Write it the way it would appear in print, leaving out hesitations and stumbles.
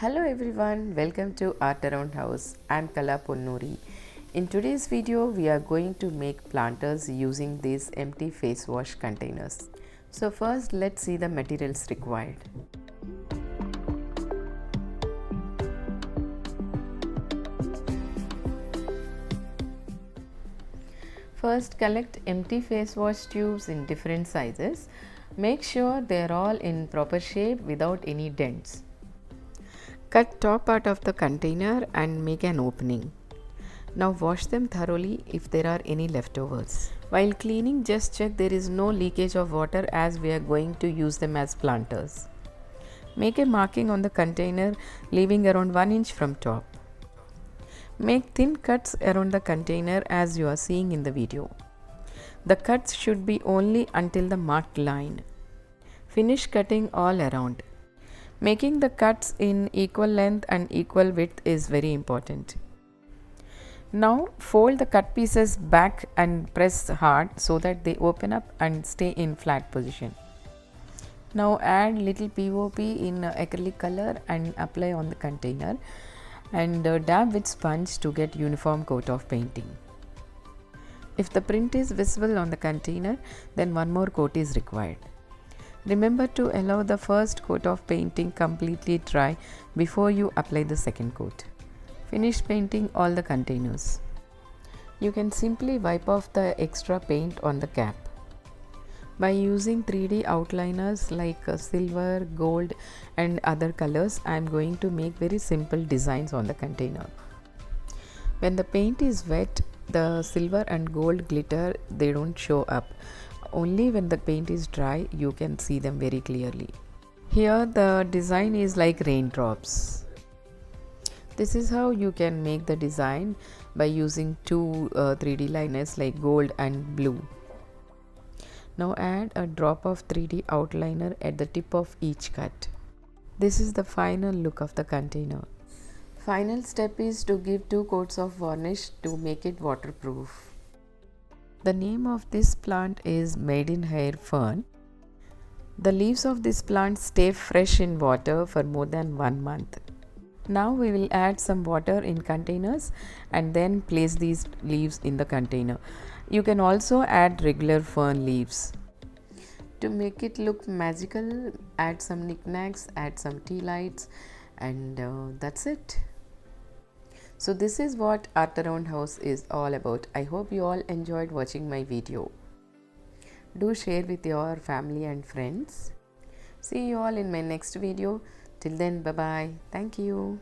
Hello everyone, welcome to Art Around House. I'm Kala Ponnuri. In today's video, we are going to make planters using these empty face wash containers. So first, let's see the materials required. First, collect empty face wash tubes in different sizes. Make sure they are all in proper shape without any dents. Cut top part of the container and make an opening. Now wash them thoroughly if there are any leftovers. While cleaning, just check there is no leakage of water as we are going to use them as planters. Make a marking on the container leaving around 1 inch from top. Make thin cuts around the container as you are seeing in the video. The cuts should be only until the marked line. Finish cutting all around. Making the cuts in equal length and equal width is very important. Now fold the cut pieces back and press hard so that they open up and stay in flat position. Now add little POP in acrylic color and apply on the container and dab with sponge to get uniform coat of painting. If the print is visible on the container, then one more coat is required. Remember to allow the first coat of painting completely dry before you apply the second coat. Finish painting all the containers. You can simply wipe off the extra paint on the cap. By using 3D outliners like silver, gold and other colors, I am going to make very simple designs on the container. When the paint is wet, the silver and gold glitter, they don't show up. Only when the paint is dry you can see them very clearly. Here the design is like raindrops. This is how you can make the design by using two 3D liners like gold and blue. Now add a drop of 3D outliner at the tip of each cut. This is the final look of the container. Final step is to give 2 coats of varnish to make it waterproof. The name of this plant is Maiden hair fern. The leaves of this plant stay fresh in water for more than 1 month. Now we will add some water in containers and then place these leaves in the container. You can also add regular fern leaves. To make it look magical, add some knickknacks, add some tea lights, and that's it. So this is what Art Around House is all about. I hope you all enjoyed watching my video. Do share with your family and friends. See you all in my next video. Till then, bye bye. Thank you.